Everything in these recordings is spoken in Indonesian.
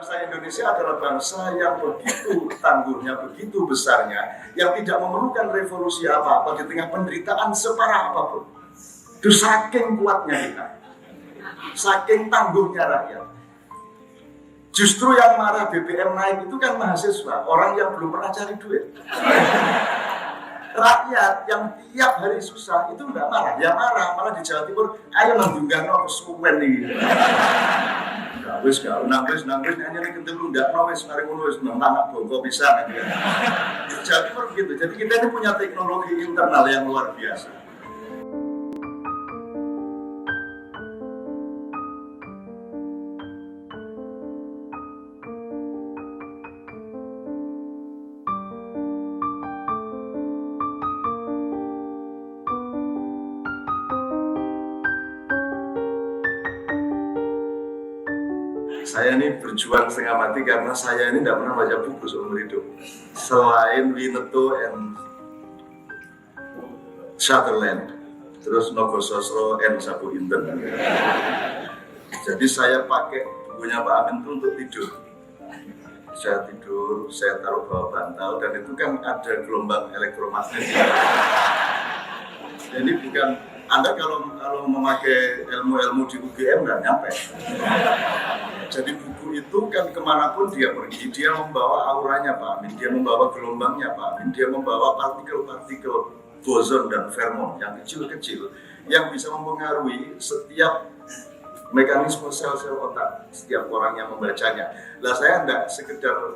bangsa Indonesia adalah bangsa yang begitu tangguhnya, begitu besarnya, yang tidak memerlukan revolusi apa-apa di tengah penderitaan separah apapun. Itu saking kuatnya kita, saking tangguhnya rakyat. Justru yang marah BBM naik itu kan mahasiswa, orang yang belum pernah cari duit. Rakyat yang tiap hari susah itu enggak marah, ya marah, malah di Jawa Timur, ayo nandungano kesuwen nih. Wis gak nangis hanya nek ketemu ndak wis mari ngono wis nang bongko pisan gitu. Di Jawa Timur begitu. Jadi kita ini punya teknologi internal yang luar biasa. Saya ini berjuang setengah mati karena saya ini tidak pernah baca buku seumur hidup. Selain Winnetou and Sutherland, terus Nogososro and Sabu Inten. Jadi saya pakai bukunya Pak Amin itu untuk tidur. Saya tidur, saya taruh bawah bantal, dan itu kan ada gelombang elektromagnetik. Jadi bukan, Anda kalau memakai ilmu-ilmu di UGM nggak nyampe. Jadi buku itu kan kemanapun dia pergi, dia membawa auranya Pak Amin, dia membawa gelombangnya Pak Amin, dia membawa partikel-partikel boson dan fermon yang kecil-kecil yang bisa mempengaruhi setiap mekanisme sel-sel otak setiap orang yang membacanya. Lah saya enggak sekedar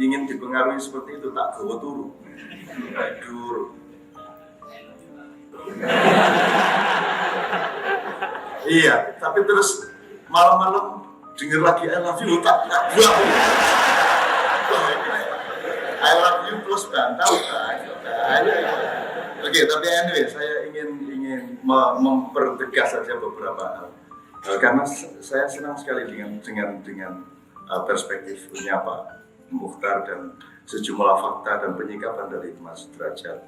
ingin dipengaruhi seperti itu, tak gawa turu. Tidur. Iya, tapi terus malam-malam denger lagi I love you, tak buang. I love you plus bantal. Oke, tapi anyway, saya ingin mempertegas saja beberapa hal. Karena saya senang sekali dengan perspektifnya Pak Mukhtar dan sejumlah fakta dan penyikapan dari Mas Derajat.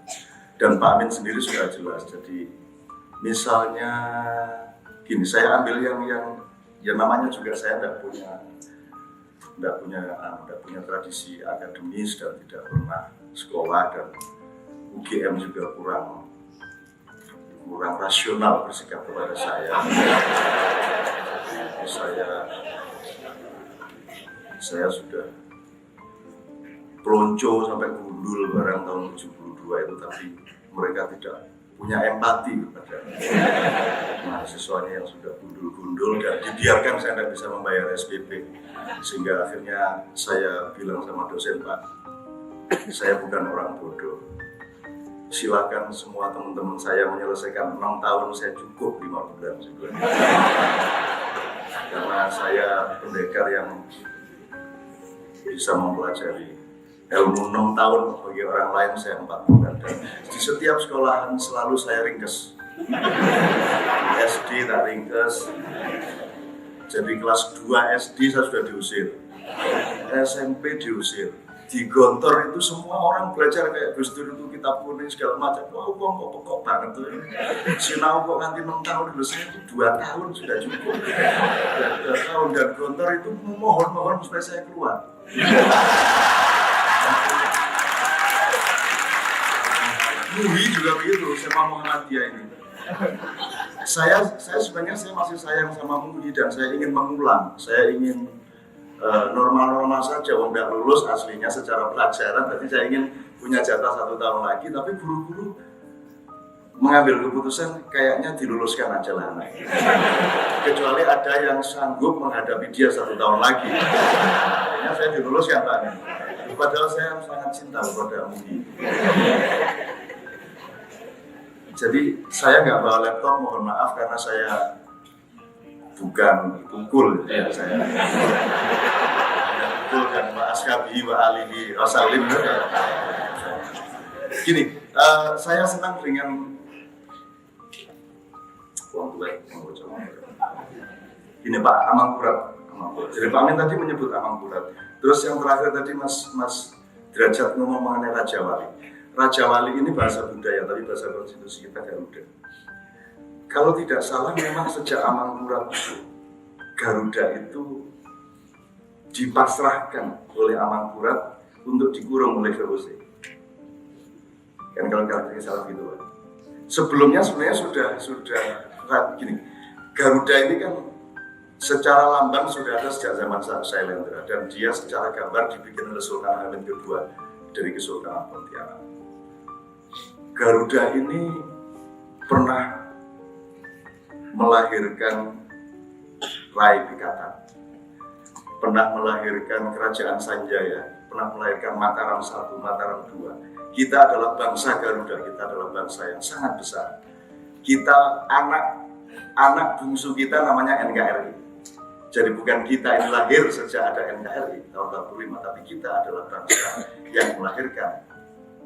Dan Pak Amin sendiri sudah jelas. Jadi misalnya gini, saya ambil yang namanya juga saya tidak punya tradisi akademis dan tidak pernah sekolah, dan UGM juga kurang rasional bersikap kepada saya. Saya sudah pelonco sampai gundul barang tahun 72 itu, tapi mereka tidak punya empati kepada mahasiswanya yang sudah gundul-gundul dan dibiarkan saya tidak bisa membayar SPP. Sehingga akhirnya saya bilang sama dosen, Pak, saya bukan orang bodoh. Silakan semua teman-teman saya menyelesaikan 6 tahun, saya cukup 5 bulan sebenarnya. Karena saya pendekar yang bisa mempelajari ilmu 6 tahun, bagi orang lain saya 4 bulan. Dan di setiap sekolahan selalu saya ringkes. SD tak ringkes. Jadi kelas 2 SD saya sudah diusir. SMP diusir. Di Gontor itu semua orang belajar kayak Gus Dur itu, kitab kuning segala macam. Wah, kok pokok banget tuh. Sinau kok nanti 6 tahun, dulu saya itu 2 tahun sudah cukup. 2 tahun, dan Gontor itu mohon supaya saya keluar. Muhi juga begitu sama Muhammadiyah ini. Saya sebenarnya masih sayang sama Muhi dan saya ingin mengulang. Saya ingin normal-normal saja, wong nggak lulus aslinya secara pelajaran, berarti saya ingin punya jatah 1 tahun lagi, tapi guru-guru mengambil keputusan kayaknya diluluskan aja lah anak. Kecuali ada yang sanggup menghadapi dia 1 tahun lagi. Kayaknya saya diluluskan Pak. Padahal saya sangat cinta kepada Muhi. Jadi saya nggak bawa laptop, mohon maaf karena saya bukan pukul ya, saya pukul dan Pak Askabi, Pak Alihi, Rasalim. Gini, saya senang dengan gini Pak Amangkurat. Jadi Pak Amin tadi menyebut Amangkurat. Terus yang terakhir tadi Mas Derajat ngomong mengenai Raja Wali. Raja Wali ini bahasa budaya, tapi bahasa konstitusi kita Garuda. Kalau tidak salah memang sejak Amangkurat Garuda itu dipasrahkan oleh Amangkurat untuk dikurung oleh VOC. Kan kalau karakternya salah gitu Pak. Sebelumnya sebenarnya sudah gini, Garuda ini kan secara lambang sudah ada sejak zaman Sailendra, dan dia secara gambar dibikin oleh Sultan Hamid II dari Kesultanan Pontianak. Garuda ini pernah melahirkan Rai Pikatan, pernah melahirkan Kerajaan Sanjaya, pernah melahirkan Mataram I, Mataram II. Kita adalah bangsa Garuda, kita adalah bangsa yang sangat besar. Kita anak bungsu kita namanya NKRI. Jadi bukan kita yang lahir sejak ada NKRI tahun 45, tapi kita adalah bangsa yang melahirkan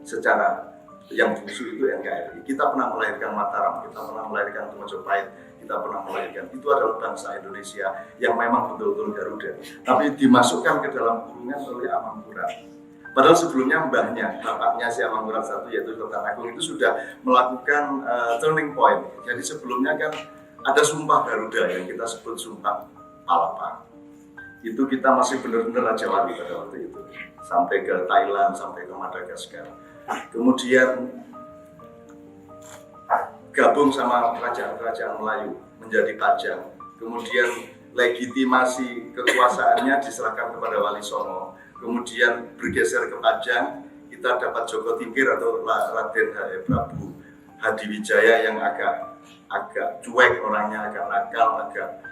secara yang bungsu itu NKRI. Kita pernah melahirkan Mataram, kita pernah melahirkan Majapahit, kita pernah melahirkan. Itu adalah bangsa Indonesia yang memang betul-betul Garuda. Tapi dimasukkan ke dalam kurungan oleh Amangkurat. Padahal sebelumnya mbahnya, bapaknya si Amangkurat I yaitu Sultan Agung itu sudah melakukan turning point. Jadi sebelumnya kan ada sumpah Garuda yang kita sebut sumpah Palapa. Itu kita masih benar-benar Raja Wali pada waktu itu. Sampai ke Thailand, sampai ke Madagaskar. Kemudian gabung sama kerajaan Melayu menjadi Pajang. Kemudian legitimasi kekuasaannya diserahkan kepada Wali Songo. Kemudian bergeser ke Pajang, kita dapat Joko Tingkir atau Raden Prabu Hadiwijaya yang agak cuek orangnya, agak nakal, agak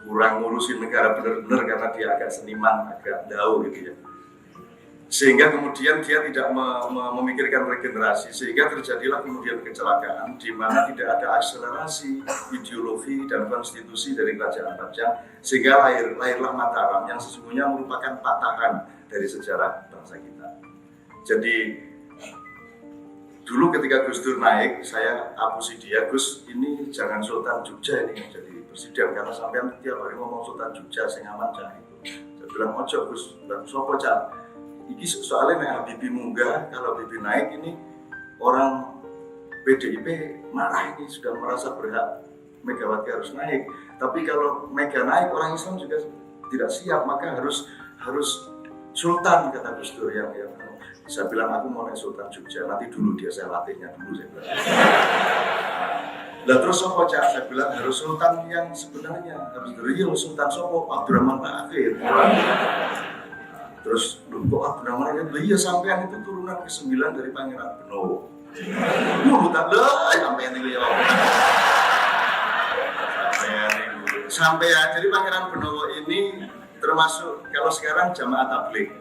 kurang ngurusin negara benar-benar karena dia agak seniman, agak dau gitu ya. Sehingga kemudian dia tidak memikirkan regenerasi, sehingga terjadilah kemudian kecelakaan di mana tidak ada akselerasi ideologi dan konstitusi dari Kerajaan Pajang, sehingga lahirlah Mataram yang sesungguhnya merupakan patahan dari sejarah bangsa kita. Jadi dulu ketika Gus Dur naik, saya apusi dia, Gus ini jangan Sultan Jogja ini yang jadi presiden, karena sampean tiap hari ngomong Sultan Jogja sing aman cah itu. Saya bilang ojo Gus, sopo cah. Iki soalnya nek Habibie munggah, kalau Habibie naik ini orang PDIP marah, ini sudah merasa berhak Megawati harus naik. Tapi kalau Mega naik, orang Islam juga tidak siap, maka harus Sultan, kata Gus Dur yang saya bilang aku mau naik Sultan Jogja, nanti dulu dia saya latihnya dulu, saya bilang. Lah terus sopo cak, saya bilang harus Sultan yang sebenarnya, harus real Sultan sopo, Abdurrahman Akhir. Terus kok Abdurrahman Akhir, iya sampean itu turunan ke-9 dari Pangeran Benowo. Tak lah, sampean itu ya. Sampean, jadi Pangeran Benowo ini termasuk kalau sekarang jamaah tabligh.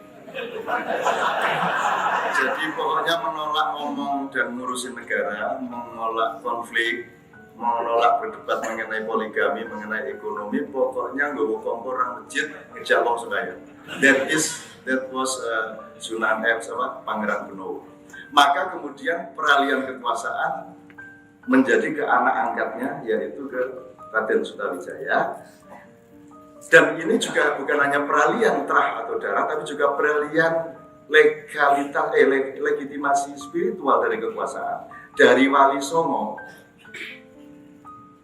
Jadi pokoknya menolak ngomong dan ngurusin negara, menolak konflik, menolak berdebat mengenai poligami, mengenai ekonomi, pokoknya nggak mau kompor orang masjid, ngejak wong sembahyang. That was Sunan Pangeran Benowo. Maka kemudian peralihan kekuasaan menjadi ke anak angkatnya, yaitu ke Raden Sutawijaya. Dan ini juga bukan hanya peralihan terah atau darah, tapi juga peralihan legalitas, legitimasi spiritual dari kekuasaan. Dari Wali Songo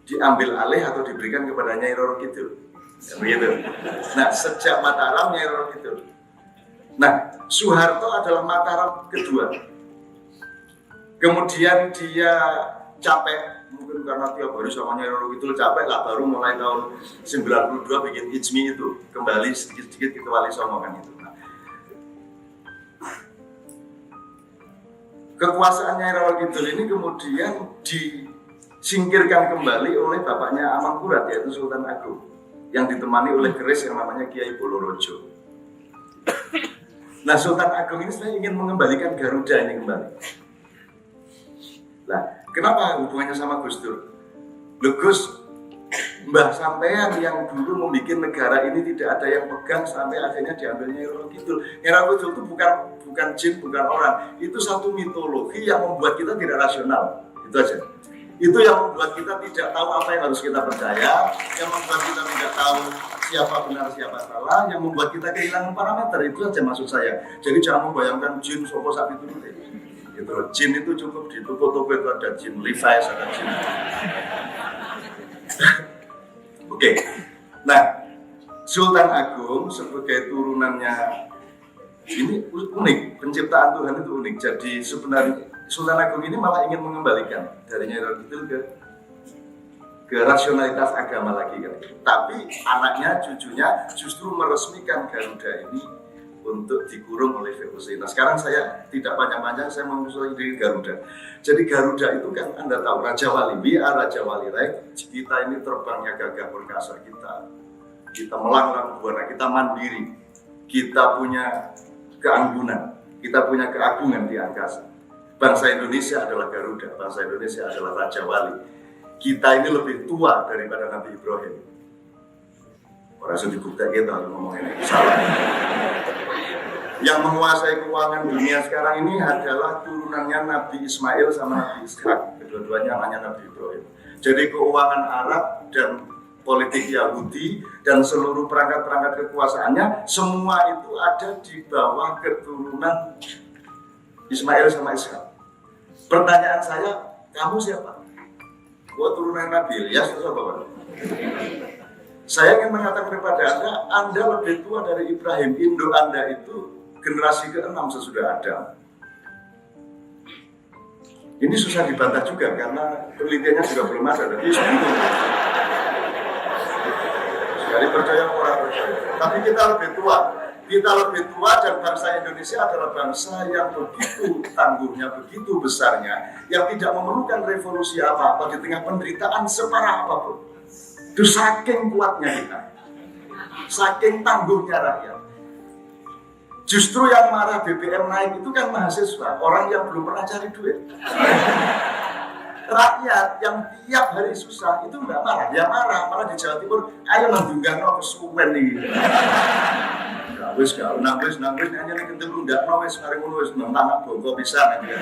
diambil alih atau diberikan kepada Nyai Roro Kidul. Begitu. Nah, sejak Mataram Nyai Roro Kidul. Nah, Soeharto adalah Mataram kedua. Kemudian dia capek, mungkin karena tiap hari sama Nyai Roro Kidul capek lah, baru mulai tahun 92 bikin Ijmi itu, kembali sedikit-sedikit ke Wali Songo kan itu. Nah, kekuasaan Nyai Roro Kidul ini kemudian disingkirkan kembali oleh bapaknya Amangkurat, yaitu Sultan Agung, yang ditemani oleh keris yang namanya Kiai Bolorojo. Nah, Sultan Agung ini saya ingin mengembalikan Garuda ini kembali. Nah, kenapa hubungannya sama Gus Dur? Gus, Mbah sampean yang dulu membuat negara ini tidak ada yang pegang sampai akhirnya diambil Nyai Roro Kidul. Nyai Roro Kidul itu bukan jin, bukan orang. Itu satu mitologi yang membuat kita tidak rasional. Itu aja. Itu yang membuat kita tidak tahu apa yang harus kita percaya, yang membuat kita tidak tahu siapa benar siapa salah, yang membuat kita kehilangan parameter. Itu aja maksud saya. Jadi jangan membayangkan jin sopo sapi itu. Gitu. Jin itu cukup di toko-toko itu ada jin Levi's, ada jin. Oke. Nah, Sultan Agung sebagai turunannya ini unik, penciptaan Tuhan itu unik. Jadi sebenarnya Sultan Agung ini malah ingin mengembalikan dari Nyai Roro Kidul ke rasionalitas agama lagi kan. Tapi anaknya, cucunya justru meresmikan Garuda ini untuk dikurung oleh VOC. Nah sekarang saya tidak panjang-panjang, saya mengusul diri Garuda. Jadi Garuda itu kan Anda tahu Raja Wali, Raja Wali, right? Kita ini terbangnya gagah perkasa, kita melanglang buana, kita mandiri, kita punya keanggunan, kita punya keagungan di angkasa. Bangsa Indonesia adalah Garuda, bangsa Indonesia adalah Raja Wali. Kita ini lebih tua daripada Nabi Ibrahim. Orang sudah dibuktikan kita ngomong ini salah. Yang menguasai keuangan dunia sekarang ini adalah turunannya Nabi Ismail sama Nabi Ishak. Kedua-duanya anaknya Nabi Ibrahim. Jadi keuangan Arab dan politik Yahudi dan seluruh perangkat-perangkat kekuasaannya semua itu ada di bawah keturunan Ismail sama Ishak. Pertanyaan saya, kamu siapa? Gua turunan Nabi Ilyas atau apa? Saya ingin mengatakan kepada Anda lebih tua dari Ibrahim. Induk Anda itu generasi ke-6 sesudah Adam. Ini susah dibantah juga karena penelitiannya juga belum ada. Jadi sekali percaya orang percaya. Tapi kita lebih tua dan bangsa Indonesia adalah bangsa yang begitu tangguhnya, begitu besarnya, yang tidak memerlukan revolusi apa-apa di tengah penderitaan separah apapun. Itu saking kuatnya kita, saking tangguhnya rakyat. Justru yang marah BBM naik itu kan mahasiswa, orang yang belum pernah cari duit. Rakyat yang tiap hari susah itu enggak marah, dia marah di Jawa Timur, ayo nandungano kesuwen nih. Wis gak nangis hanya nek kentung ndak wis mari ngono wis nang bongko pisan ya.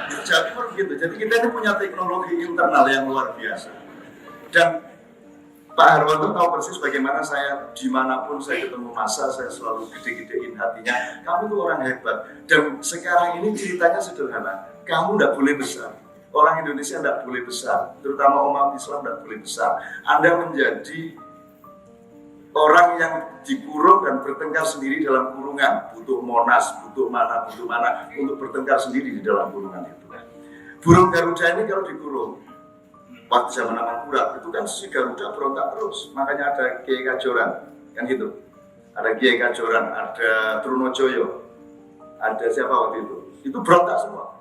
Di Jawa Timur begitu. Jadi kita ini punya teknologi internal yang luar biasa. Dan Pak Harwanto tahu persis bagaimana saya dimanapun saya ketemu massa, saya selalu gede-gedein hatinya. Kamu tuh orang hebat. Dan sekarang ini ceritanya sederhana. Kamu nggak boleh besar. Orang Indonesia tidak boleh besar, terutama umat Islam tidak boleh besar. Anda menjadi orang yang dikurung dan bertengkar sendiri dalam kurungan. Butuh Monas, butuh mana untuk bertengkar sendiri di dalam kurungan itu. Burung Garuda ini kalau dikurung, waktu zaman Amangkurat itu kan si Garuda berontak terus. Makanya ada Kiai Kajoran, kan gitu. Ada Kiai Kajoran, ada Trunojoyo, ada siapa waktu itu. Itu berontak semua.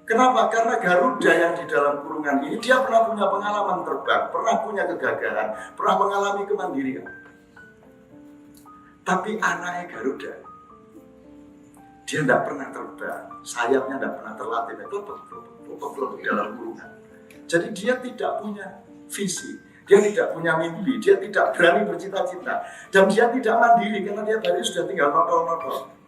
Kenapa? Karena Garuda yang di dalam kurungan ini dia pernah punya pengalaman terbang, pernah punya kegagalan, pernah mengalami kemandirian. Tapi anaknya Garuda, dia tidak pernah terbang, sayapnya tidak pernah terlatih, kelopok dalam kurungan. Jadi dia tidak punya visi, dia tidak punya mimpi, dia tidak berani bercita-cita, dan dia tidak mandiri karena dia tadi sudah tinggal nodol-nodol.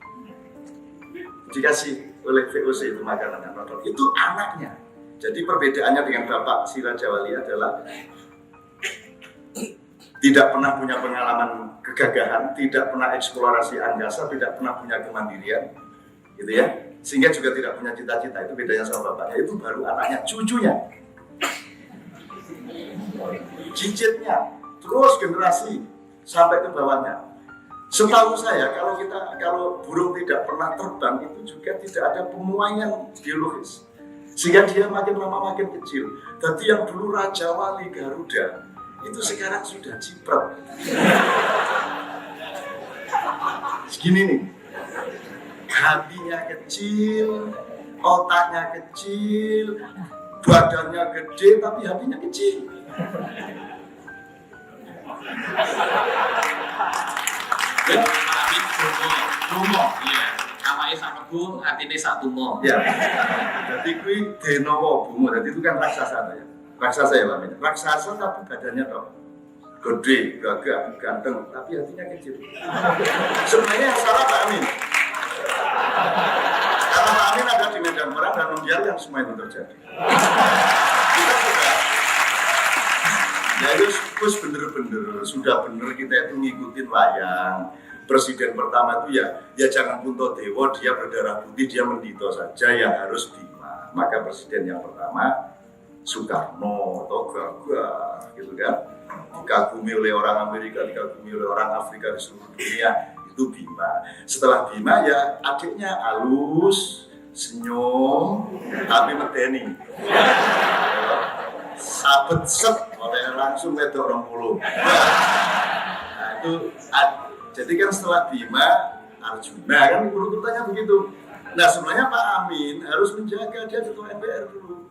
Dikasih oleh VOC itu makanan yang nodol, itu anaknya. Jadi perbedaannya dengan Bapak si Raja Wali adalah tidak pernah punya pengalaman kegagahan, tidak pernah eksplorasi angkasa, tidak pernah punya kemandirian, gitu ya. Sehingga juga tidak punya cita-cita. Itu bedanya sama bapaknya. Itu baru anaknya, cucunya, cicitnya, terus generasi sampai ke bawahnya. Setahu saya kalau burung tidak pernah terbang itu juga tidak ada pemuaian biologis, sehingga dia makin lama makin kecil. Jadi yang dulu Raja Wali Garuda itu sekarang sudah ciprat. Segini nih, hatinya kecil, otaknya kecil, badannya gede tapi hatinya kecil. Tumo, iya. Awake sak mlebu, atine sak tumo. Ya. Jadi kuwi Denowo Bumo. Jadi itu kan raksasa ya. Raksasa ya Pak. Raksasa tapi badannya toh gede, gagah, ganteng, tapi hatinya kecil. Sebenarnya yang salah Pak Amin. Karena Pak Amin ada di medan perang dan membiarkan semua itu terjadi. Kita ya itu bener-bener sudah bener kita itu ngikutin wayang. Presiden pertama itu ya jangan Puntadewa, dia berdarah putih, dia mendito saja, ya harus Bima. Maka presiden yang pertama Soekarno, Toga, gitu kan. dikagumi oleh orang Amerika, dikagumi oleh orang Afrika di seluruh dunia, itu Bima. Setelah Bima ya adiknya halus, senyum, tapi medeni. Sabet set, oleh langsung wedok 20. Nah itu, jadi kan setelah Bima, Arjuna kan urutannya begitu. Nah sebenarnya Pak Amin harus menjaga dia ketua MPR dulu.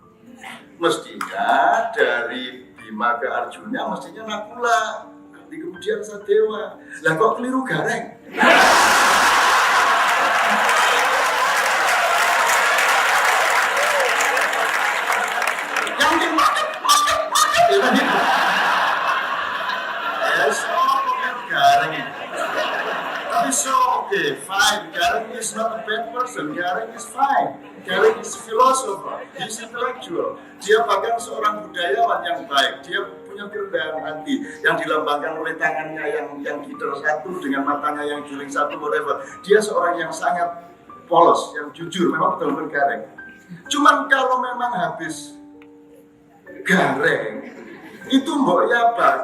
Mestinya dari Bima ke Arjuna mestinya Nakula, nanti kemudian Sadewa. Lah kok keliru Gareng? Yang di market. Yes, keliru Gareng. Tapi so okay, fine. Gareng is not a bad person. Gareng is fine. Gareng is philosopher. He's intellectual. Dia bahkan seorang budayawan yang baik. Dia punya kerendahan hati yang dilambangkan oleh tangannya yang gitar satu dengan matanya yang juling satu, whatever. Dia seorang yang sangat polos, yang jujur. Memang betul-betul Gareng. Cuman kalau memang habis Gareng, itu mbok ya Pak.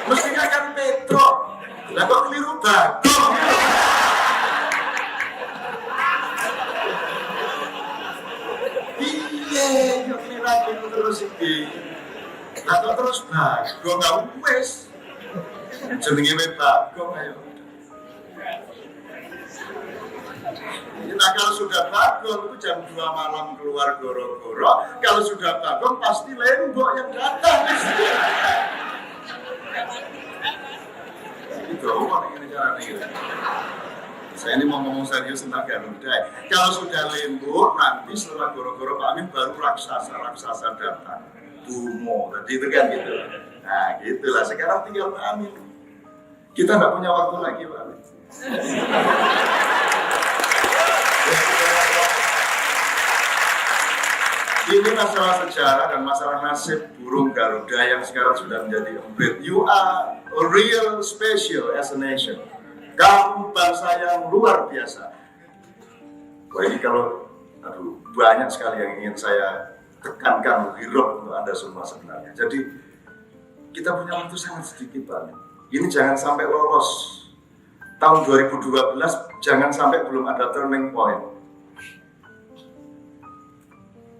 Mestinya kan Petro, lah kok keliru Bagong? Iya, yuk keliru terus ini. Atau terus Bagong, nggak wes. Jenenge Bagong, ayo. Nah kalau sudah Bagong itu jam 2 malam keluar goro-goro. Kalau sudah Bagong pasti Lembok yang datang. Itu orang ini cara ini. Saya ini mau ngomong serius tentang Garuda. Kalau sudah Lembok, nanti setelah goro-goro Pak Amin baru raksasa datang. Bumo, tadi itu kan gitu. Nah gitulah. Sekarang tinggal Pak Amin. Kita nggak punya waktu lagi Pak Amin. Ini masalah sejarah dan masalah nasib burung Garuda yang sekarang sudah menjadi emblem. You are a real special as a nation. Kamu bangsa yang luar biasa. Wah ini kalau, banyak sekali yang ingin saya tekankan lebih roh untuk Anda semua sebenarnya. Jadi kita punya waktu sangat sedikit Pak. Ini jangan sampai lolos. Tahun 2012 jangan sampai belum ada turning point.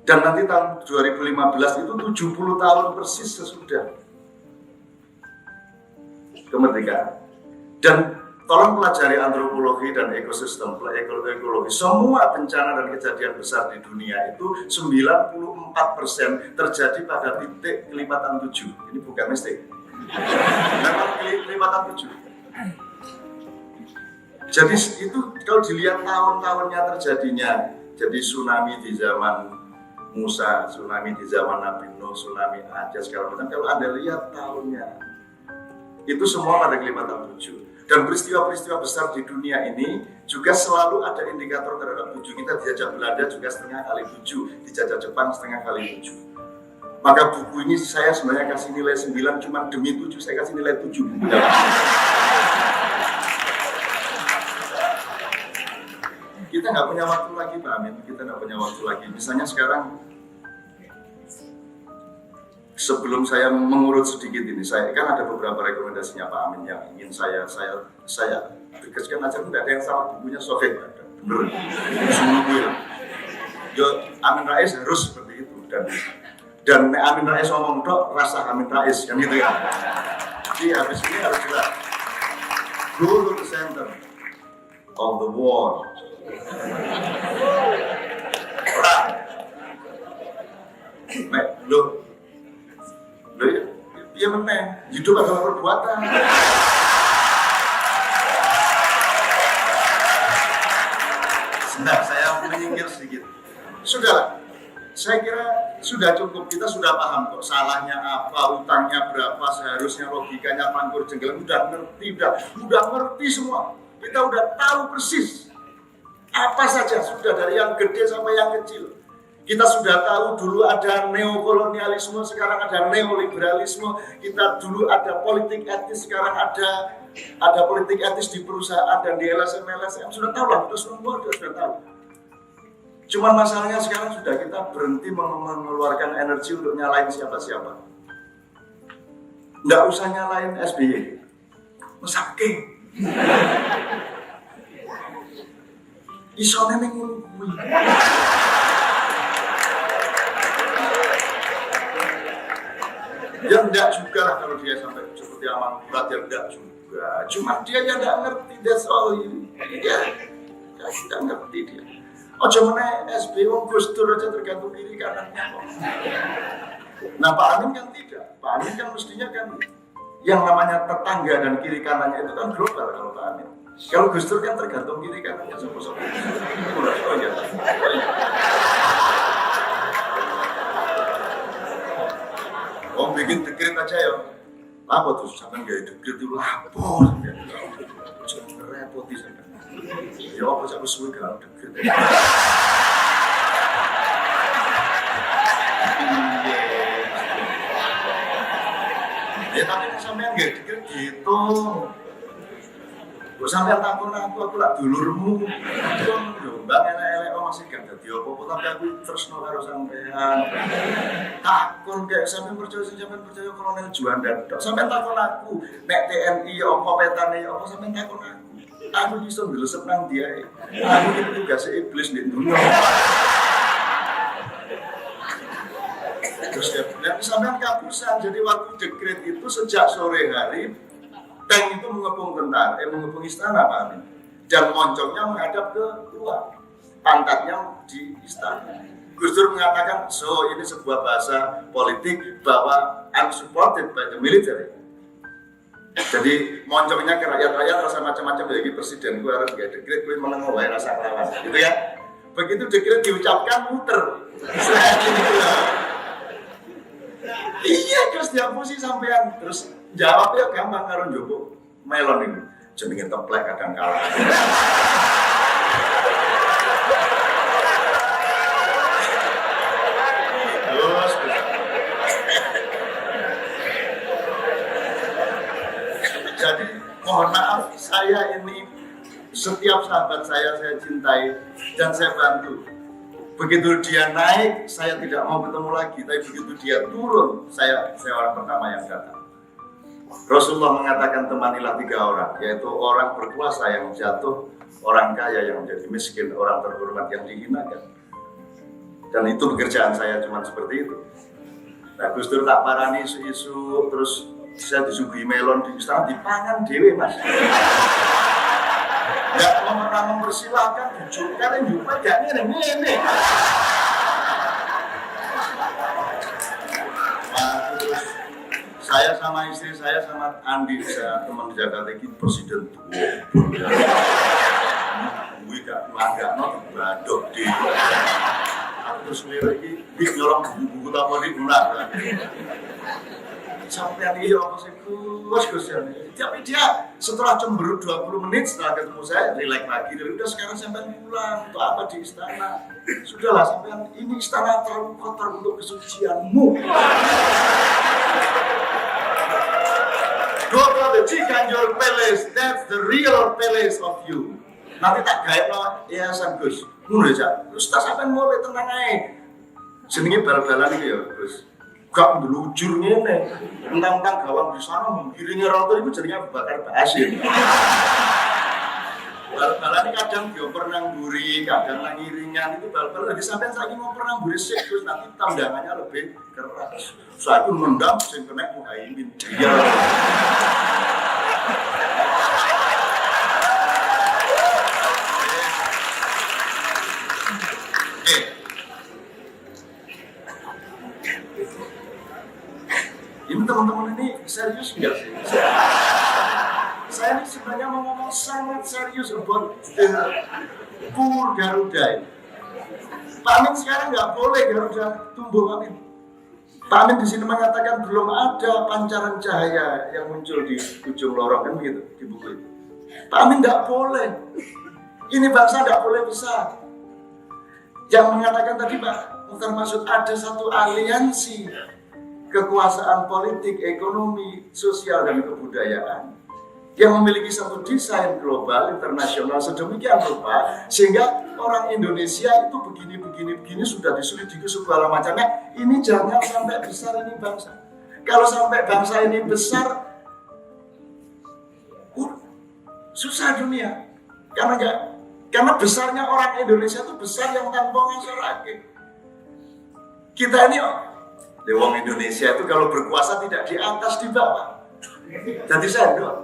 Dan nanti tahun 2015 itu 70 tahun persis sesudah kemerdekaan. Dan tolong pelajari antropologi dan ekosistem, ekologi. Semua bencana dan kejadian besar di dunia itu 94% terjadi pada titik kelipatan 7. Ini bukan mistake. Memang kelipatan 7. Jadi itu kalau dilihat tahun-tahunnya terjadinya, jadi tsunami di zaman Musa, tsunami di zaman Nabi Nuh, tsunami Aceh, segala macam. Kalau Anda lihat tahunnya, itu semua pada kelipatan 7. Dan peristiwa-peristiwa besar di dunia ini juga selalu ada indikator terhadap 7. Kita dijajah Belanda juga setengah kali 7, dijajah Jepang setengah kali 7. Maka buku ini saya sebenarnya kasih nilai 9, cuma demi 7 saya kasih nilai 7. Kita nggak punya waktu lagi Pak Amin, kita nggak punya waktu lagi. Misalnya sekarang, sebelum saya mengurut sedikit ini, saya kan ada beberapa rekomendasinya Pak Amin yang ingin saya tegaskan aja. Tidak ada yang sama bukunya Soviet, bener. Semua yo Amin Rais harus seperti itu dan Amin Rais ngomong dok rasa Amin Rais kan gitu ya. Jadi habis ini harus jelas. Go to the center of the war. Perang. Loh ya meneng, hidup adalah perbuatan. Sebentar, saya menyingkir sedikit. Sudahlah, saya kira sudah cukup. Kita sudah paham kok salahnya apa, utangnya berapa, seharusnya logikanya pangkur jengkel. Udah ngerti semua. Kita udah tahu persis apa saja, sudah dari yang gede sampai yang kecil. Kita sudah tahu dulu ada neokolonialisme, sekarang ada neoliberalisme. Kita dulu ada politik etis, sekarang ada politik etis di perusahaan dan di LSM. Sudah tahu lah, sudah tahu. Cuman masalahnya sekarang sudah kita berhenti mengeluarkan energi untuk nyalain siapa-siapa. nggak usah nyalain SBY, mesake. Isone ning ngono kuwi. Ya enggak juga lah kalau dia sampai seperti Aman Berat, ya enggak juga. Cuma dia yang enggak ngerti, that's all. Dia enggak ngerti dia. Ojo meneh SBY wong Gus Dur aja tergantung kiri kanannya kok. Nah Pak Amin kan tidak. Pak Amin kan mestinya kan yang namanya tetangga dan kiri kanannya itu kan global kalau Pak Amin. Kalau Gus Dur kan tergantung kiri kanannya semua. Oh iya. Oh bikin dekret aja ya. Apa tuh sampai gak dekret itu lapor. Jangan repoti sampai. Ya apa sampai suwe kalau dekret. Ya tapi sampean gak dekret gitu. Gue sampean takut aku lah dulurmu. Bang elek-elek masih gak dadi apa-apa tapi aku tresno karo sampean. Takon kayak sampean percaya Kolonel Juanda. Sampean takon aku, nek TNI apa petane apa sampean takon aku. Aku iso ndelesep nang dia. Aku iki tugas iblis di dunia. Terus ya, sampean kapusan. Jadi waktu dekret itu sejak sore hari tank itu mengepung tentara, mengepung istana Pak Amin. Dan moncongnya menghadap ke luar, pantatnya di istana. Gus Dur mengatakan, so ini sebuah bahasa politik bahwa unsupported by the military. Jadi moncongnya ke rakyat-rakyat rasa macam-macam bagi presiden, gue harus gak dekret, gue menengok wae rasa lawan, gitu ya. Begitu dekret diucapkan muter. Iya terus diapusi sampean, terus jawabnya gampang karo Joko melon ini, jenenge teplek kadang kalah. Jadi mohon maaf, saya ini setiap sahabat saya cintai dan saya bantu. Begitu dia naik, saya tidak mau ketemu lagi. Tapi begitu dia turun, saya orang pertama yang datang. Rasulullah mengatakan temanilah 3 orang, yaitu orang berkuasa yang jatuh, orang kaya yang menjadi miskin, orang terhormat yang dihinakan. Dan itu pekerjaan saya cuma seperti itu. Nah Gus Dur tak parani isu-isu, terus saya disuguhi melon di istana, dipangan dewe mas. Nggak pernah mempersilahkan bujukan yang juga gak ini. Nah, terus saya sama istri saya sama Andi, saya teman di Jakarta ini presiden tuh. Gue gak melanggar, badok di. Terus lagi, nyolong buku-buku tapori ular. Sampai hari ini apa sih Gus ya. Tapi dia setelah cemberut 20 menit setelah ketemu saya relax lagi. Dan udah sekarang sampai pulang untuk apa di istana. Sudahlah sampai ini istana terlalu kotor untuk kesucianmu. Go to the Ciganjur Palace. That's the real palace of you. Nanti tak gaib no yayasan Gus. Ngono ya. Terus tak sampai mulai tenang aja. Jenenge bal-balan iki ya Gus. Gak melujur ngene. Mentang-mentang gawang di sana mengiringi rotor itu jadinya bakar basir. Bal-balan ini kadang dioper nang mburi, kadang nang iringan itu bal-balan lagi sampai saiki mau pernah mburi sik terus nanti tandangannya lebih keras. Saya pun mendam sing kena Muhaimin dia. Ini teman-teman ini serius nggak sih? Saya ini sebenarnya mau ngomong sangat serius about poor Garuda. Pak Amin sekarang nggak boleh Garuda tumbuh Pak Amin. Pak Amin di sini mengatakan belum ada pancaran cahaya yang muncul di ujung lorong kan begitu di buku itu. Pak Amin nggak boleh. Ini bangsa nggak boleh besar. Yang mengatakan tadi Pak Mukhtar Masud ada satu aliansi kekuasaan politik, ekonomi, sosial, dan kebudayaan yang memiliki satu desain global, internasional sedemikian rupa sehingga orang Indonesia itu begini sudah diselidiki segala macamnya. Ini jangan sampai besar ini bangsa. Kalau sampai bangsa ini besar, susah dunia. Karena besarnya orang Indonesia itu besar yang tanpa ngasorake. Kita ini, wong Indonesia itu kalau berkuasa tidak di atas, di bawah. Jadi sendok.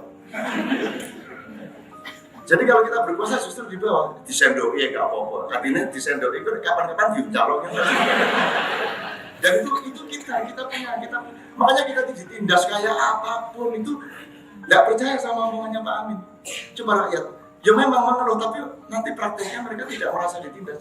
Jadi kalau kita berkuasa justru di bawah, disendok ya gak apa-apa. Artinya disendok itu kapan-kapan diucaloknya. Dan itu kita punya. Makanya kita ditindas kayak apapun itu nggak percaya sama omongannya Pak Amin. Coba rakyat, ya memang mengeluh, tapi nanti prakteknya mereka tidak merasa ditindas.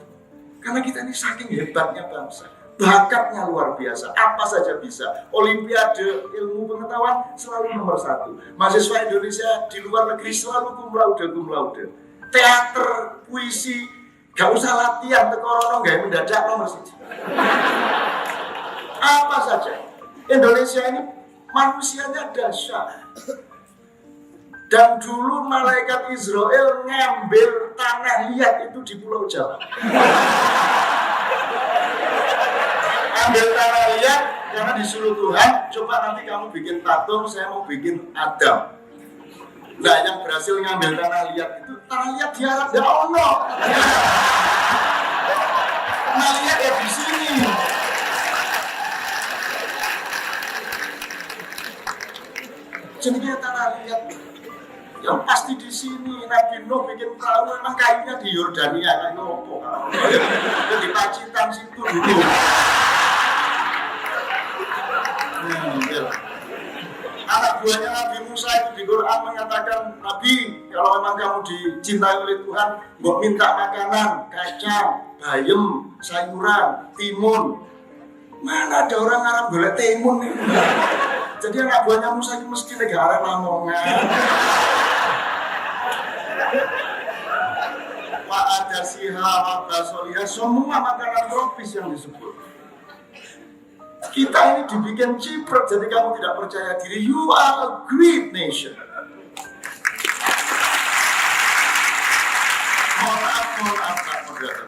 Karena kita ini saking hebatnya bangsa, bakatnya luar biasa, apa saja bisa. Olimpiade ilmu pengetahuan selalu nomor 1. Mahasiswa Indonesia di luar negeri selalu cum laude. Teater, puisi, gak usah latihan, tekorono gak mendadak nomor 1. Apa saja. Indonesia ini manusianya dahsyat. Dan dulu malaikat Israel ngambil tanah liat itu di Pulau Jawa. Ambil tanah liat karena disuruh Tuhan, coba nanti kamu bikin patung, saya mau bikin Adam. Nah, yang berhasil ngambil tanah liat itu, tanah liat di Arab, ya Allah. Tanah liat ya di sini. Jadi tanah liat yang pasti di sini. Nabi Nuh bikin perahu memang kayunya di Yordania, kayak ngopo. Di Pacitan situ dulu. Anak buahnya Nabi Musa itu di Quran mengatakan, Nabi, kalau memang kamu dicintai oleh Tuhan, mbok minta makanan, kacang, bayam, sayuran, timun. Mana ada orang Arab boleh timun nih? Jadi anak buahnya Musa itu mesti negara lamongan. Pak ada siha, basoliyah, semua makanan tropis yang disebut. Kita ini dibikin ciprek, jadi kamu tidak percaya diri. You are a great nation. Mohon maaf, Pak Moderator.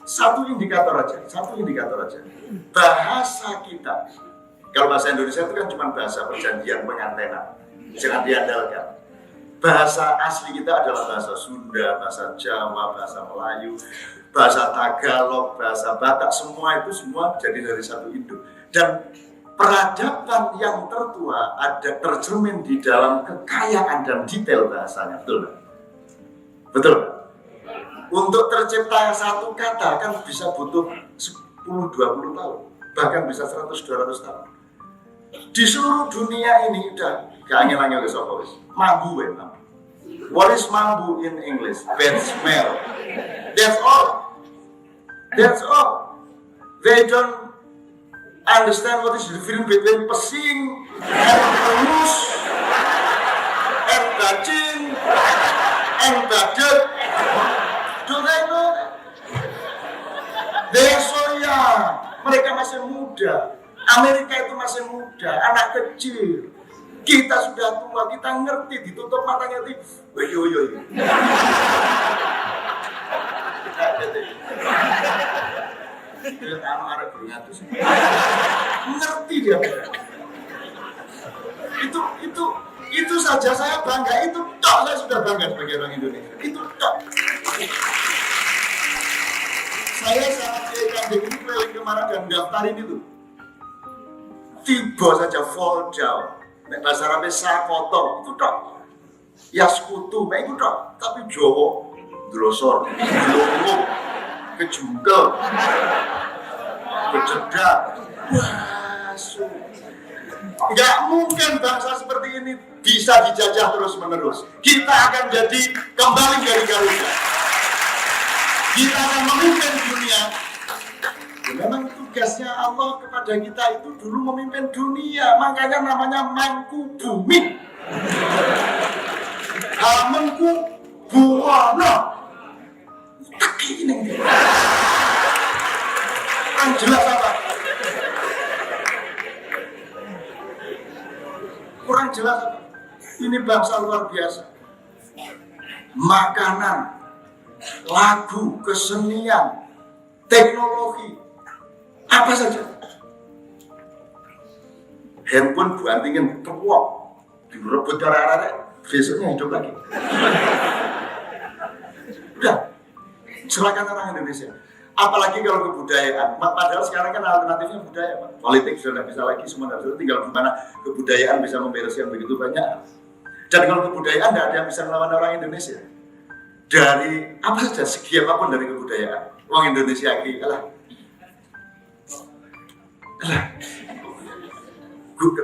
Satu indikator aja. Bahasa kita. Kalau bahasa Indonesia itu kan cuma bahasa perjanjian pengantenan. Jangan diandalkan. Bahasa asli kita adalah bahasa Sunda, bahasa Jawa, bahasa Melayu, bahasa Tagalog, bahasa Batak, semua jadi dari satu induk. Dan peradaban yang tertua ada tercermin di dalam kekayaan dan detail bahasanya, betul? Betul? Untuk tercipta satu kata kan bisa butuh 10-20 tahun, bahkan bisa 100-200 tahun. Di seluruh dunia ini udah gak angel-angel ke sopo wis. Mambu we, mambu. What is mambu in English? Bad smell. That's all. They don't understand what is the difference between pesing and pengus and bacin and badet. Do they know that? They are so young. Mereka masih muda. Amerika itu masih muda, anak kecil. Kita sudah tua, kita ngerti, ditutup matanya itu. Yo. Dia tahu arah bernyatu sih. Ngerti dia. Itu saja saya bangga, itu tok saya sudah bangga sebagai orang Indonesia. Itu tok. Saya sama Kiai Kandeng ini keliling kemana dan daftarin itu. Tiba saja fall down. Nek bahasa Arabnya sakoto, itu tok. Ya sekutu, itu tok. Tapi Jawa, drosor, dilunggup, kejungkel, kejedak. Wasu. Nggak mungkin bangsa seperti ini bisa dijajah terus-menerus. Kita akan jadi kembali dari Garuda. Kita akan memimpin dunia. Memang tugasnya Allah kepada kita itu dulu memimpin dunia, makanya namanya Mangku Bumi. Mangku Buwono. Tak ini. Kan jelas apa? Kurang jelas apa? Ini bangsa luar biasa. Makanan, lagu, kesenian, teknologi, apa saja. handphone buantingin kepuak, direbut arek-arek, besoknya hidup lagi. Udah, silakan orang Indonesia. Apalagi kalau kebudayaan, padahal sekarang kan alternatifnya budaya, Pak. Politik sudah tidak bisa lagi, semua tidak bisa, tinggal gimana kebudayaan bisa membereskan begitu banyak. Dan kalau kebudayaan tidak ada yang bisa melawan orang Indonesia. Dari apa saja, segi apapun dari kebudayaan. Orang Indonesia lagi, alah.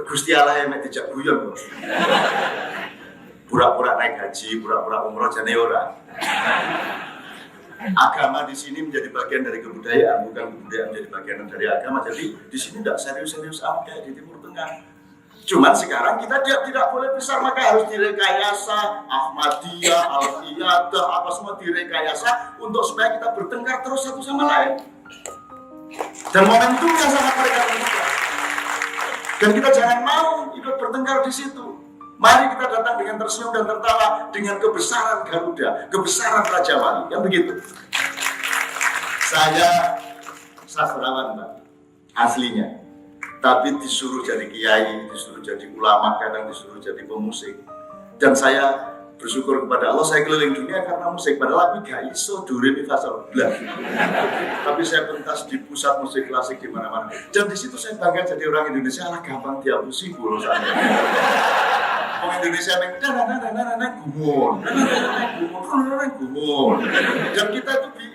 Gusti Allah yang tidak guyon. Pura-pura naik haji, pura-pura umroh jane ora. Agama di sini menjadi bagian dari kebudayaan, bukan kebudayaan menjadi bagian dari agama. Jadi di sini tidak serius-serius amat kayak di Timur Tengah. Cuman sekarang kita tidak boleh besar, maka harus direkayasa. Ahmadiyah, Al-Qiyadah, apa semua direkayasa untuk supaya kita bertengkar terus satu sama lain. Dan momentumnya sangat mereka terbuka. Dan kita jangan mau ikut bertengkar di situ. Mari kita datang dengan tersenyum dan tertawa dengan kebesaran Garuda, kebesaran Raja Wali, yang begitu. Saya sastrawan, Pak, aslinya. Tapi disuruh jadi kiai, disuruh jadi ulama, kadang disuruh jadi pemusik. Dan saya bersyukur kepada Allah, saya keliling dunia karena musik. Padahal aku gak iso do re mi fa sol la. Tapi saya pentas di pusat musik klasik di mana-mana. Dan di situ saya bangga jadi orang Indonesia, lah gampang dihapusi urusannya. Orang Indonesia gumun. Dan kita itu di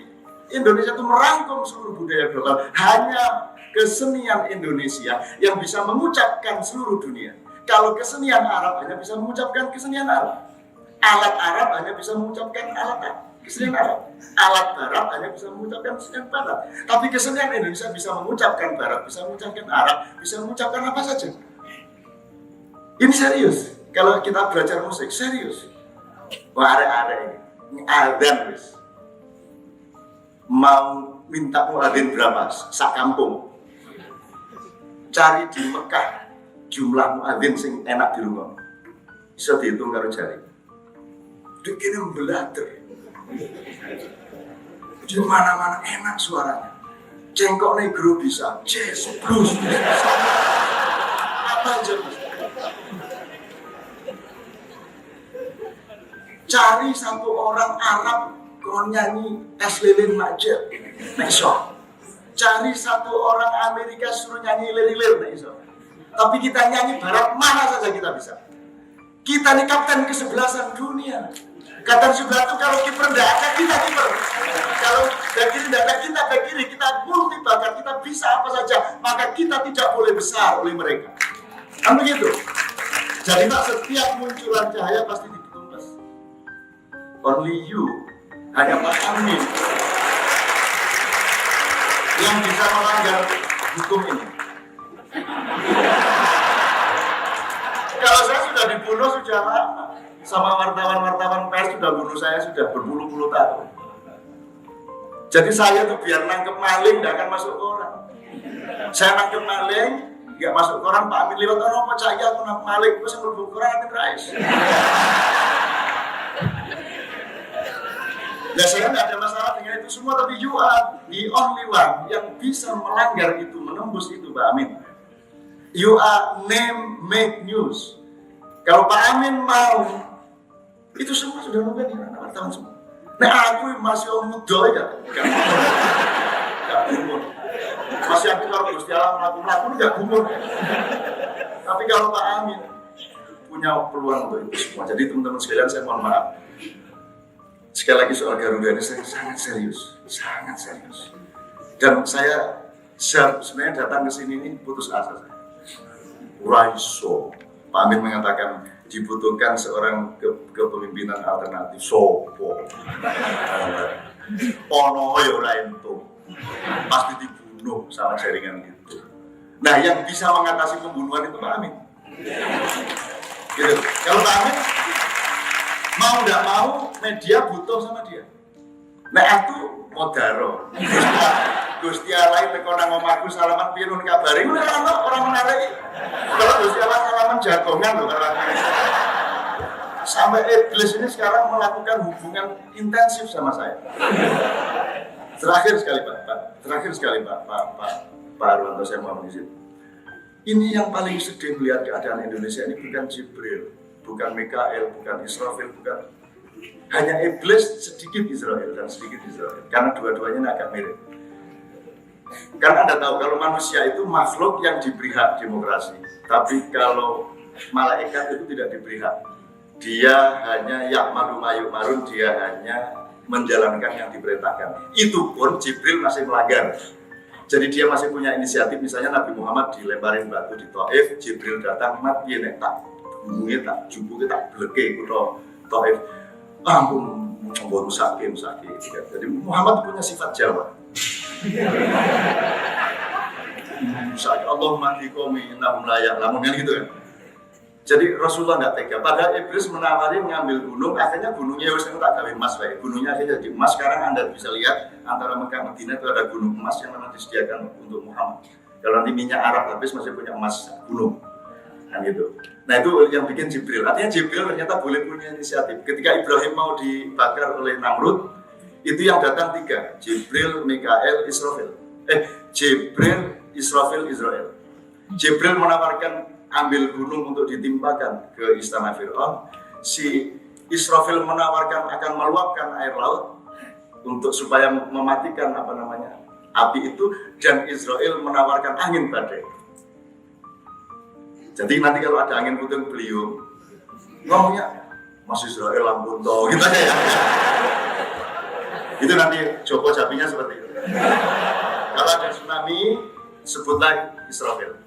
Indonesia itu merangkum seluruh budaya global. Hanya kesenian Indonesia yang bisa mengucapkan seluruh dunia. Kalau kesenian Arab hanya bisa mengucapkan kesenian Arab. Alat Arab hanya bisa mengucapkan kesenian Arab. Alat Barat hanya bisa mengucapkan kesenian Barat. Tapi kesenian Indonesia bisa mengucapkan Barat, bisa mengucapkan Arab, bisa mengucapkan apa saja. Ini serius. Kalau kita belajar musik, serius. Wah, arek-arek ini adzan wis. Mau minta muadzin berapa? Sak kampung. Cari di Mekah jumlah muadzin sing enak di rumah. Bisa dihitung karo jari. Dikira belater. Di mana-mana enak suaranya. Cengkok negro bisa, jazz, blues bisa. Apa aja bisa. Cari satu orang Arab kon nyanyi es lilin majel, iso. Cari satu orang Amerika suruh nyanyi lirik-lirik, iso. Tapi kita nyanyi barat mana saja kita bisa. Kita ini kapten kesebelasan dunia. Kapten sebelah itu kalau kiper tidak ada, kita kiper. Kalau back kiri tidak ada, kita back kiri. Kita multi bakat, kita bisa apa saja. Maka kita tidak boleh besar oleh mereka. Kan begitu? Jadi Pak, setiap munculan cahaya pasti ditumbas. Only you, hanya Pak Amin yang bisa melanggar hukum ini. Kalau saya sudah dibunuh sudah lama, sama wartawan-wartawan pers sudah bunuh saya sudah berpuluh-puluh tahun. Jadi saya tuh biar nangkep maling tidak akan masuk koran. Saya nangkep maling nggak masuk koran, Pak Amin lewat orang apa cahaya aku nangkep maling, gue sambil buku koran Amin Rais. Ya saya nggak ada masalah dengan itu semua, tapi you are the only one yang bisa melanggar itu, menembus itu, Pak Amin. You are name make news. Kalau Pak Amin mau, itu semua sudah mungkin di wartawan semua. Nah aku masih muda ya, nggak gumun. Masih aku kalau Gusti Allah melakukan nggak gumun. Tapi kalau Pak Amin punya peluang untuk itu semua. Jadi teman-teman sekalian saya mohon maaf. Sekali lagi soal Garuda ini saya sangat serius. Dan saya sebenarnya datang ke sini ini putus asa saya. Raiso, Pak Amin mengatakan dibutuhkan seorang kepemimpinan alternatif. Sopo, ono yo ento, pasti dibunuh sama jaringan itu. Nah, yang bisa mengatasi pembunuhan itu Pak Amin. Gitu. Kalau Pak Amin mau tidak mau, media butuh sama dia. Nah aku modaro. Gusti Allah itu nang omahku salaman piye nun kabari. Orang menarik. Kalau Gusti Allah salaman jagongan loh kalau sampai iblis ini sekarang melakukan hubungan intensif sama saya. Terakhir sekali Pak Arwanto, saya mau izin. Ini yang paling sedih melihat keadaan Indonesia ini bukan Jibril, bukan Mikael, bukan Israfil, bukan hanya iblis, sedikit Israel dan sedikit Israel. Karena dua-duanya agak mirip. Karena Anda tahu kalau manusia itu makhluk yang diberi hak demokrasi, tapi kalau malaikat itu tidak diberi hak. Dia hanya ya'malu ma yu'marun, dia hanya menjalankan yang diperintahkan. Itu pun Jibril masih melanggar. Jadi dia masih punya inisiatif, misalnya Nabi Muhammad dilemparin batu di Taif, Jibril datang, mat dia nek tak bunyi tak jumbuke tak bleke kutha Taif. Ampun, mbon sakit. Jadi Muhammad punya sifat Jawa. Allahumma hdiqomi innahum la ya'lamun gitu kan. Jadi Rasulullah nggak tega. Padahal iblis menawari mengambil gunung, akhirnya gunungnya wis tak gawe emas baik. Gunungnya akhirnya jadi emas. Sekarang Anda bisa lihat antara Mekah dan Madinah itu ada gunung emas yang memang disediakan untuk Muhammad. Kalau nanti minyak Arab habis masih punya emas gunung. Kan gitu. Nah itu yang bikin Jibril. Artinya Jibril ternyata boleh punya inisiatif. Ketika Ibrahim mau dibakar oleh Namrud, itu yang datang 3. Jibril, Mikael, Israfil. Jibril, Israfil, Israel. Jibril menawarkan ambil gunung untuk ditimpakan ke istana Fir'aun. Si Israfil menawarkan akan meluapkan air laut untuk supaya mematikan api itu, dan Israel menawarkan angin badai. Jadi nanti kalau ada angin puting beliung, ngomongnya Mas Israel ampun toh gitu aja ya. Itu nanti Joko Jabinya seperti itu. Kalau ada tsunami, sebutlah Israfil.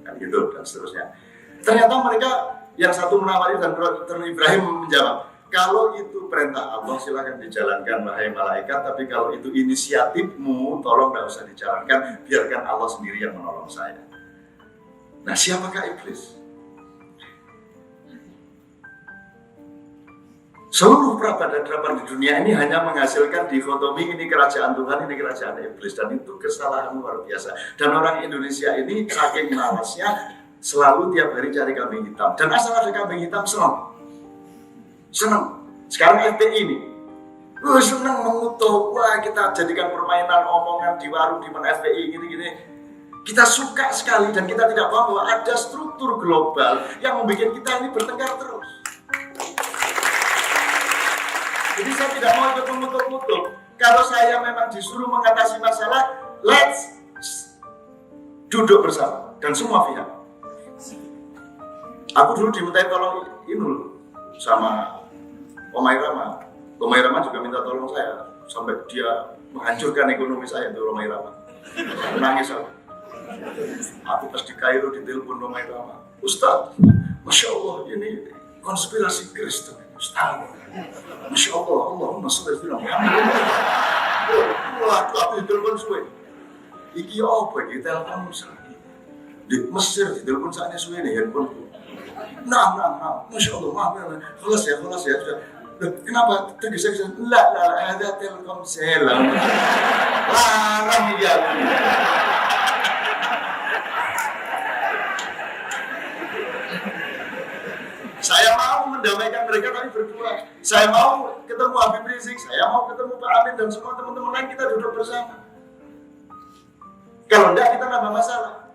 Kan gitu dan seterusnya. Ternyata mereka yang satu menawari dan Ibrahim menjawab, kalau itu perintah Allah silakan dijalankan wahai malaikat, tapi kalau itu inisiatifmu tolong tidak usah dijalankan, biarkan Allah sendiri yang menolong saya. Nah, siapakah iblis? Seluruh peradaban di dunia ini hanya menghasilkan dikotomi, ini kerajaan Tuhan, ini kerajaan iblis, dan itu kesalahan luar biasa. Dan orang Indonesia ini saking malasnya selalu tiap hari cari kambing hitam, dan asal ada kambing hitam senang. Sekarang FPI ini senang mengutuk, wah kita jadikan permainan omongan di warung di mana FPI gini-gini. Kita suka sekali dan kita tidak paham bahwa ada struktur global yang membuat kita ini bertengkar terus. Jadi saya tidak mau ikut mengutuk-ngutuk. Kalau saya memang disuruh mengatasi masalah, let's duduk bersama dan semua pihak. Aku dulu diminta tolong ini sama Omai Rama. Omai Rama juga minta tolong saya sampai dia menghancurkan ekonomi saya itu Omai Rama. Menangis aku. Aku pas di Kairo ditelepon Omai Rama. Ustaz, Masya Allah ini konspirasi Kristen. Ustaz, Masya Allah, Allahumma sholli ala Muhammad. Wah, aku ditelepon suwe. Iki apa iki telepon di Mesir ditelepon saatnya suwe nih handphone. Nah, Masya Allah, maaf ya, kelas ya. Kenapa tergesa-gesa? La, ada Telkomsel. Larang dia. Saya mau mendamaikan mereka tapi berdua. Saya mau ketemu Habib Rizik, saya mau ketemu Pak Amin dan semua teman-teman lain, kita duduk bersama. Kalau enggak kita nambah masalah.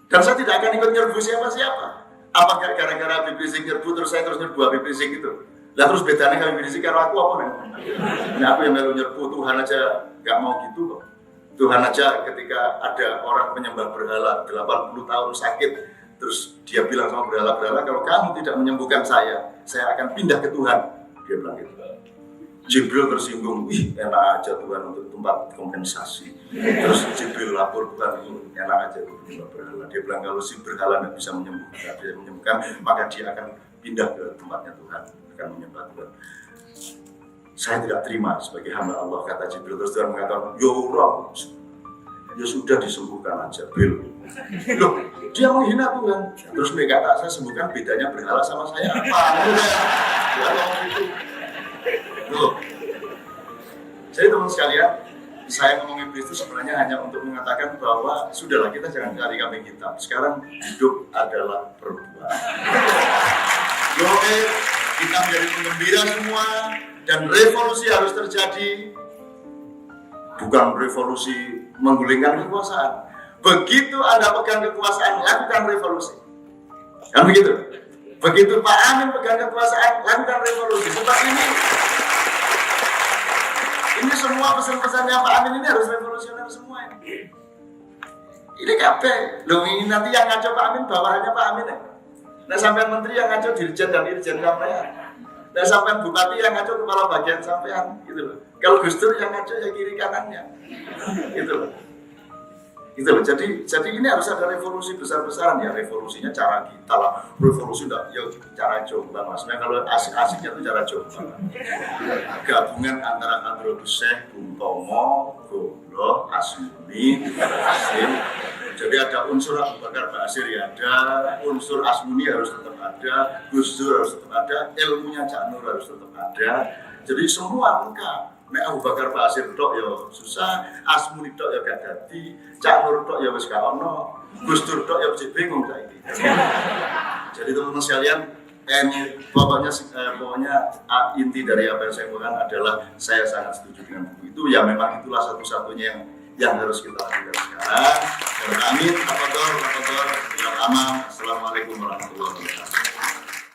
Dan saya tidak akan ikut nyerbu siapa-siapa. Apakah gara-gara Habib Rizik nyerbu terus saya terus nyerbu Habib Rizik itu? Lah terus bedanya Habib Rizik karo aku apa nih? Nah aku yang melu nyerbu, Tuhan aja nggak mau gitu kok. Tuhan aja ketika ada orang penyembah berhala 80 tahun sakit, terus dia bilang sama berhala-berhala, kalau kamu tidak menyembuhkan saya akan pindah ke Tuhan. Dia bilang gitu. Jibril tersinggung, wih enak aja Tuhan untuk tempat kompensasi. Terus Jibril lapor, bukan ini enak aja untuk tempat berhala. Dia bilang kalau si berhala tidak bisa menyembuhkan, maka dia akan pindah ke tempatnya Tuhan, akan menyembah Tuhan. Saya tidak terima sebagai hamba Allah, kata Jibril. Terus Tuhan mengatakan, ya sudah disembuhkan aja, Jibril. Loh, dia menghina Tuhan. Terus mereka tak saya sembuhkan, bedanya berhala sama saya apa? Ya Allah itu. Loh. Jadi teman sekalian, saya ngomong iblis itu sebenarnya hanya untuk mengatakan bahwa sudahlah kita jangan cari kambing hitam. Sekarang hidup adalah perbuatan. Oke, kita menjadi penggembira semua dan revolusi harus terjadi. Bukan revolusi menggulingkan kekuasaan. begitu Anda pegang kekuasaan, lakukan revolusi. Kan begitu? Begitu Pak Amin pegang kekuasaan, lakukan revolusi. Sebab ini semua pesan-pesannya Pak Amin ini harus revolusioner semua ini. Ini kabeh. Loh, ini nanti yang ngaco Pak Amin, bawahannya Pak Amin ya. Nah, sampai menteri yang ngaco dirjen dan irjen sampean. Nah, sampai bupati yang ngaco kepala bagian sampean, gitu loh. Kalau Gus Dur yang ngaco ya kiri kanannya, gitu loh. Gitu loh. Jadi ini harus ada revolusi besar-besaran ya. Revolusinya cara kita lah. Revolusi enggak ya cara Jombang. Maksudnya kalau asik-asiknya itu cara Jombang. Gabungan antara Andro Syekh, Bung Tomo, Gobloh, Asmuni, Hasim. Jadi ada unsur Abu Bakar Basir ya ada, unsur Asmuni harus tetap ada, Gus Dur harus tetap ada, ilmunya Cak Nur harus tetap ada. Jadi semua lengkap. Nek Abu Bakar Basir tok ya susah, Asmuni tok ya gak dadi, Cak Nur tok ya wis gak ono, Gus Dur tok ya mesti bingung saiki. Jadi teman-teman sekalian, pokoknya inti dari apa yang saya katakan adalah saya sangat setuju dengan buku itu. Ya memang itulah satu-satunya yang harus kita lakukan sekarang. Dan amin, Assalamualaikum warahmatullahi wabarakatuh.